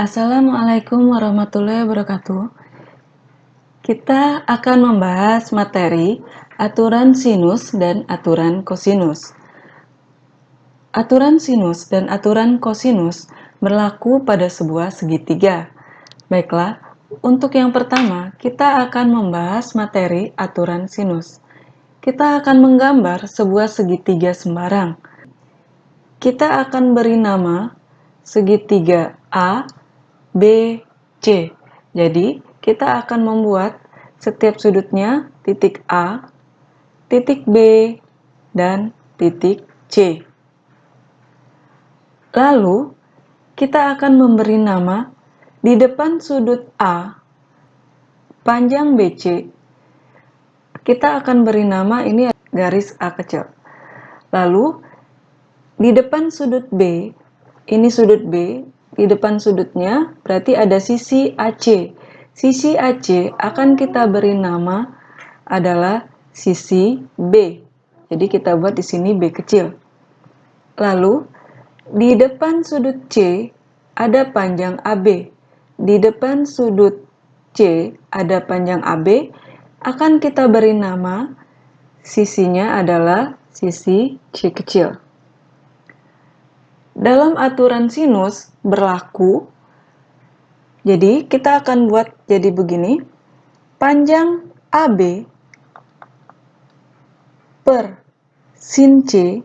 Assalamualaikum warahmatullahi wabarakatuh. Kita akan membahas materi aturan sinus dan aturan kosinus. Aturan sinus dan aturan kosinus berlaku pada sebuah segitiga. Baiklah, untuk yang pertama, kita akan membahas materi aturan sinus. Kita akan menggambar sebuah segitiga sembarang. Kita akan beri nama segitiga A, B, C. Jadi, kita akan membuat setiap sudutnya titik A, titik B, dan titik C. Lalu, kita akan memberi nama di depan sudut A, panjang BC. Kita akan beri nama ini garis A kecil. Lalu, di depan sudut B, ini sudut B, di depan sudutnya berarti ada sisi AC. Sisi AC akan kita beri nama adalah sisi B. Jadi kita buat di sini B kecil. Lalu di depan sudut C ada panjang AB. Di depan sudut C ada panjang AB, akan kita beri nama sisinya adalah sisi C kecil. Dalam aturan sinus berlaku, jadi kita akan buat jadi begini, panjang AB per sin C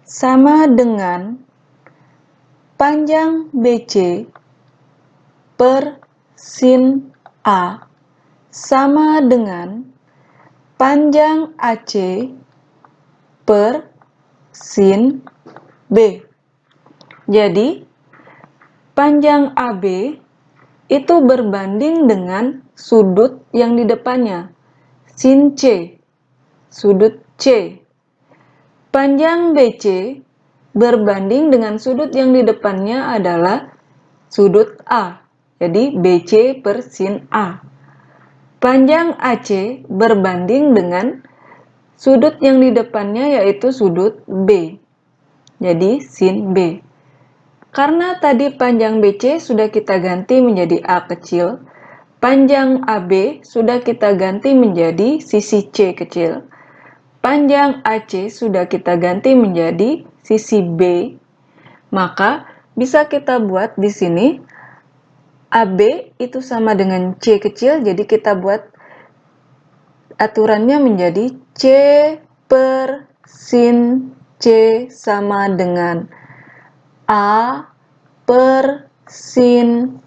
sama dengan panjang BC per sin A sama dengan panjang AC per sin B. Jadi, panjang AB itu berbanding dengan sudut yang di depannya, sin C, sudut C. Panjang BC berbanding dengan sudut yang di depannya adalah sudut A, jadi BC per sin A. Panjang AC berbanding dengan sudut yang di depannya yaitu sudut B, jadi sin B. Karena tadi panjang BC sudah kita ganti menjadi A kecil, panjang AB sudah kita ganti menjadi sisi C kecil, panjang AC sudah kita ganti menjadi sisi B, maka bisa kita buat di sini AB itu sama dengan C kecil, jadi kita buat aturannya menjadi C per sin C sama dengan A per sin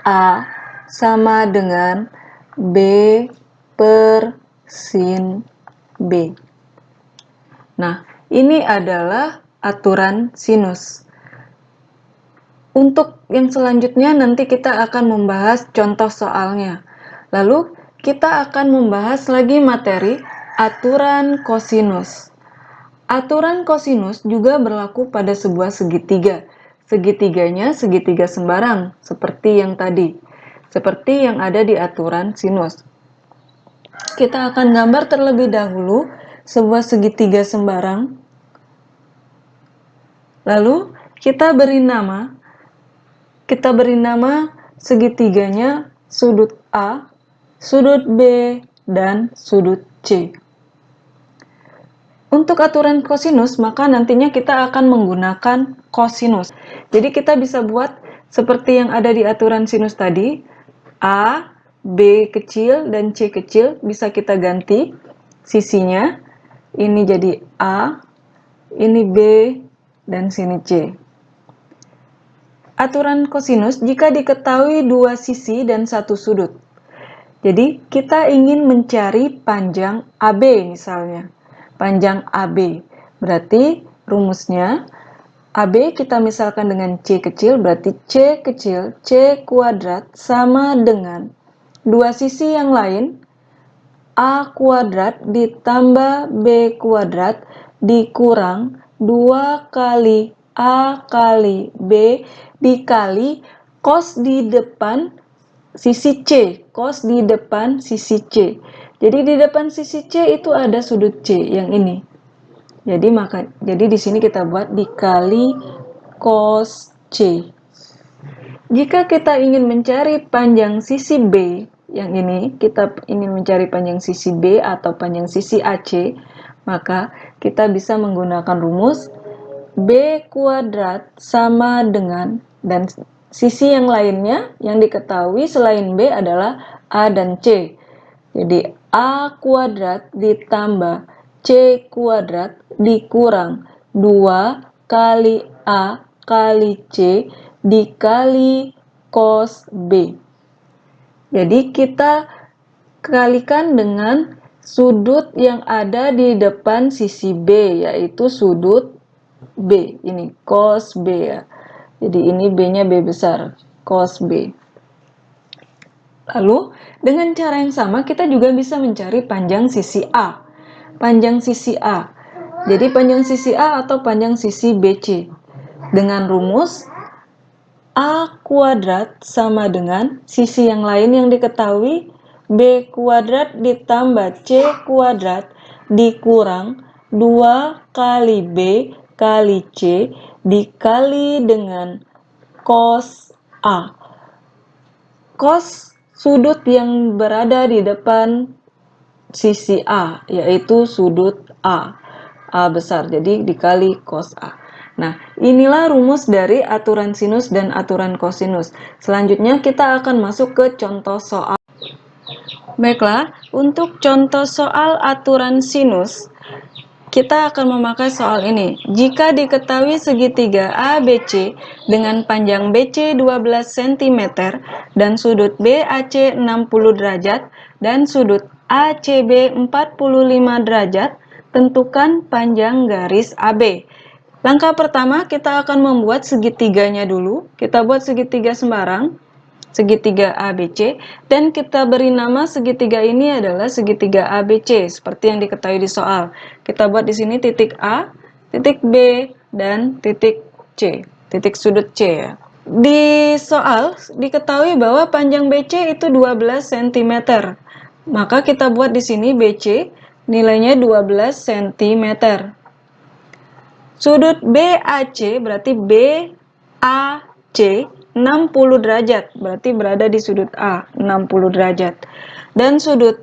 A sama dengan B per sin B. Nah, ini adalah aturan sinus. Untuk yang selanjutnya nanti kita akan membahas contoh soalnya. Lalu kita akan membahas lagi materi aturan kosinus. Aturan kosinus juga berlaku pada sebuah segitiga. Segitiganya segitiga sembarang, seperti yang tadi. Seperti yang ada di aturan sinus. Kita akan gambar terlebih dahulu sebuah segitiga sembarang. Lalu kita beri nama segitiganya sudut A, sudut B, dan sudut C. Untuk aturan kosinus, maka nantinya kita akan menggunakan kosinus. Jadi kita bisa buat seperti yang ada di aturan sinus tadi, A, B kecil, dan C kecil bisa kita ganti sisinya. Ini jadi A, ini B, dan sini C. Aturan kosinus jika diketahui dua sisi dan satu sudut. Jadi kita ingin mencari panjang AB misalnya. Panjang AB. Berarti rumusnya AB kita misalkan dengan C kecil, berarti C kecil, C kuadrat sama dengan dua sisi yang lain, A kuadrat ditambah B kuadrat dikurang 2 kali A kali B dikali cos di depan sisi C, cos di depan sisi C. Jadi di depan sisi C itu ada sudut C yang ini. Jadi di sini kita buat dikali cos C. Jika kita ingin mencari panjang sisi B, yang ini kita ingin mencari panjang sisi B atau panjang sisi AC, maka kita bisa menggunakan rumus B kuadrat sama dengan, dan sisi yang lainnya yang diketahui selain B adalah A dan C. Jadi A kuadrat ditambah C kuadrat dikurang 2 kali A kali C dikali cos B. Jadi kita kalikan dengan sudut yang ada di depan sisi B, yaitu sudut B. Ini cos B ya. Jadi ini B-nya B besar, cos B. Lalu dengan cara yang sama kita juga bisa mencari panjang sisi A. Panjang sisi A. Jadi panjang sisi A atau panjang sisi BC. Dengan rumus A kuadrat sama dengan sisi yang lain yang diketahui B kuadrat ditambah C kuadrat dikurang 2 kali B kali C dikali dengan cos A. Cos sudut yang berada di depan sisi A, yaitu sudut A. A besar, jadi dikali cos A. Nah, inilah rumus dari aturan sinus dan aturan kosinus. Selanjutnya kita akan masuk ke contoh soal. Baiklah, untuk contoh soal aturan sinus, kita akan memakai soal ini. Jika diketahui segitiga ABC dengan panjang BC 12 cm dan sudut BAC 60 derajat dan sudut ACB 45 derajat, tentukan panjang garis AB. Langkah pertama kita akan membuat segitiganya dulu. Kita buat segitiga sembarang, segitiga ABC, dan kita beri nama segitiga ini adalah segitiga ABC seperti yang diketahui di soal. Kita buat di sini titik A, titik B, dan titik C, titik sudut C ya. Di soal diketahui bahwa panjang BC itu 12 cm. Maka kita buat di sini BC nilainya 12 cm. Sudut BAC berarti BAC 60 derajat, berarti berada di sudut A, 60 derajat. Dan sudut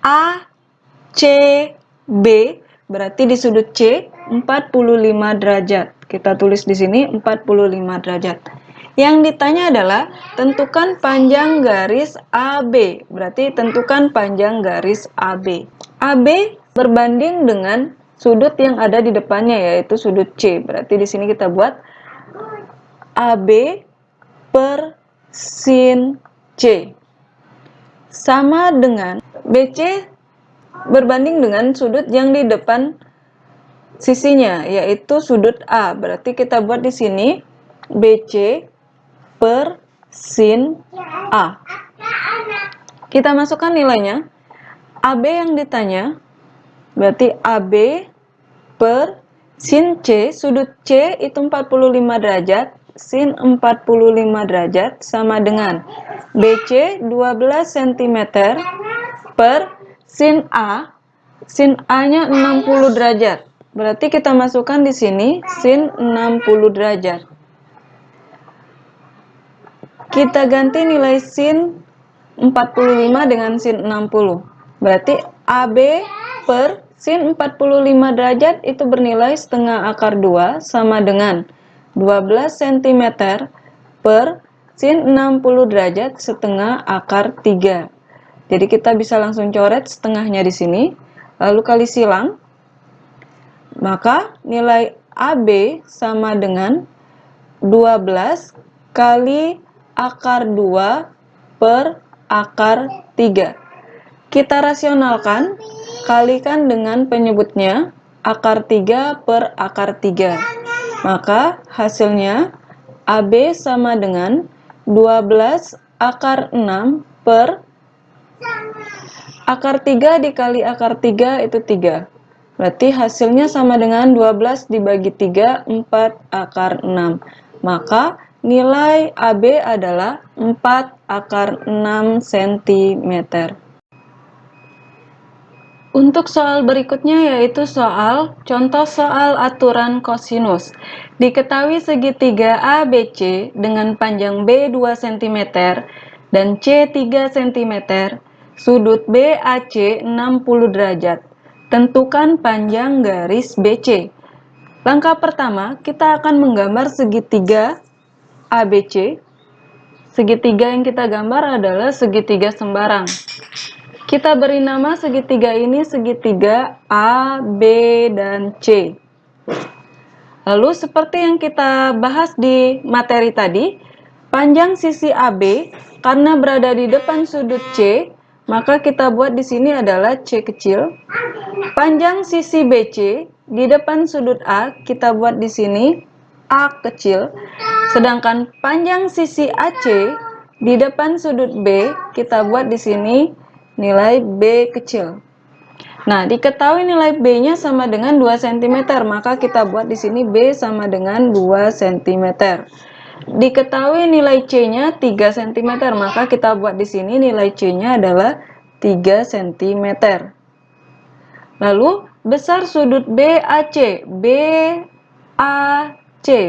ACB berarti di sudut C, 45 derajat. Kita tulis di sini 45 derajat. Yang ditanya adalah tentukan panjang garis AB, berarti tentukan panjang garis AB. AB berbanding dengan sudut yang ada di depannya, yaitu sudut C. Berarti di sini kita buat AB per sin C sama dengan BC berbanding dengan sudut yang di depan sisinya, yaitu sudut A. Berarti kita buat di sini BC per sin A. Kita masukkan nilainya. AB yang ditanya berarti AB per sin C, sudut C itu 45 derajat, sin 45 derajat sama dengan BC 12 cm per sin A-nya 60 derajat. Berarti kita masukkan di sini sin 60 derajat. Kita ganti nilai sin 45 dengan sin 60. Berarti AB per sin 45 derajat itu bernilai setengah akar 2 sama dengan 12 cm per sin 60 derajat setengah akar 3. Jadi kita bisa langsung coret setengahnya di sini, lalu kali silang. Maka nilai AB sama dengan 12 kali akar 2 per akar 3. Kita rasionalkan, kalikan dengan penyebutnya akar 3 per akar 3. Maka hasilnya AB sama dengan 12 akar 6 per akar 3 dikali akar 3 itu 3. Berarti hasilnya sama dengan 12 dibagi 3, 4 akar 6. Maka nilai AB adalah 4 akar 6 cm. Untuk soal berikutnya yaitu contoh soal aturan kosinus. Diketahui segitiga ABC dengan panjang B 2 cm dan C 3 cm, sudut BAC 60 derajat. Tentukan panjang garis BC. Langkah pertama, kita akan menggambar segitiga ABC. Segitiga yang kita gambar adalah segitiga sembarang. Kita beri nama segitiga ini segitiga A, B, dan C. Lalu seperti yang kita bahas di materi tadi, panjang sisi AB karena berada di depan sudut C, maka kita buat di sini adalah C kecil. Panjang sisi BC di depan sudut A, kita buat di sini A kecil. Sedangkan panjang sisi AC di depan sudut B, kita buat di sini nilai B kecil. Nah, diketahui nilai B-nya sama dengan 2 cm, maka kita buat di sini B sama dengan 2 cm. Diketahui nilai C-nya 3 cm, maka kita buat di sini nilai C-nya adalah 3 cm. Lalu, besar sudut BAC. BAC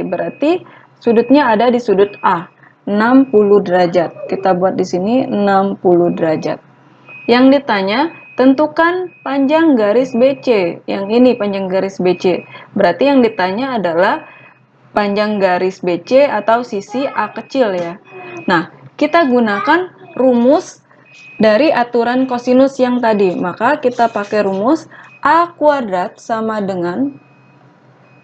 berarti sudutnya ada di sudut A, 60 derajat. Kita buat di sini 60 derajat. Yang ditanya, tentukan panjang garis BC. Yang ini panjang garis BC. Berarti yang ditanya adalah panjang garis BC atau sisi A kecil ya. Nah, kita gunakan rumus dari aturan kosinus yang tadi. Maka kita pakai rumus A kuadrat sama dengan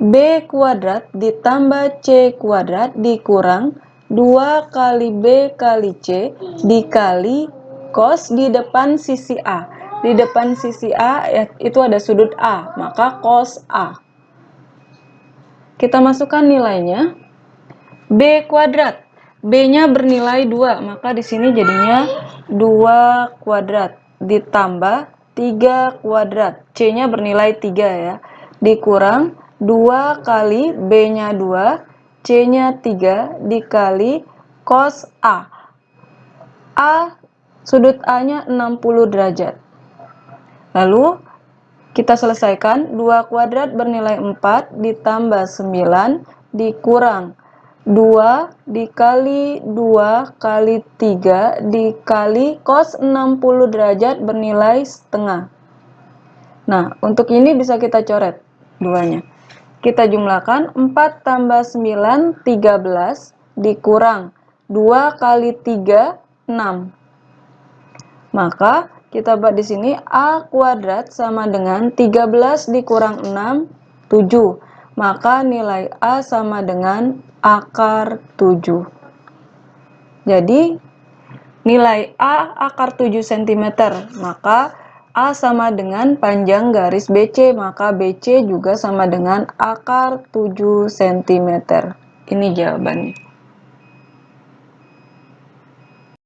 B kuadrat ditambah C kuadrat dikurang 2 kali B kali C dikali cos di depan sisi A. Di depan sisi A itu ada sudut A, maka cos A. Kita masukkan nilainya. B kuadrat. B-nya bernilai 2, maka di sini jadinya 2 kuadrat ditambah 3 kuadrat. C-nya bernilai 3 ya. Dikurang 2 kali B-nya 2, C-nya 3 dikali cos A. A sudut A-nya 60 derajat. Lalu, kita selesaikan. 2 kuadrat bernilai 4 ditambah 9 dikurang 2 dikali 2 kali 3 dikali cos 60 derajat bernilai setengah. Nah, untuk ini bisa kita coret duanya. Kita jumlahkan 4 tambah 9, 13 dikurang 2 kali 3, 6. Maka kita buat di sini A kuadrat sama dengan 13 dikurang 6, 7. Maka nilai A sama dengan akar 7. Jadi nilai A akar 7 cm. Maka A sama dengan panjang garis BC. Maka BC juga sama dengan akar 7 cm. Ini jawabannya.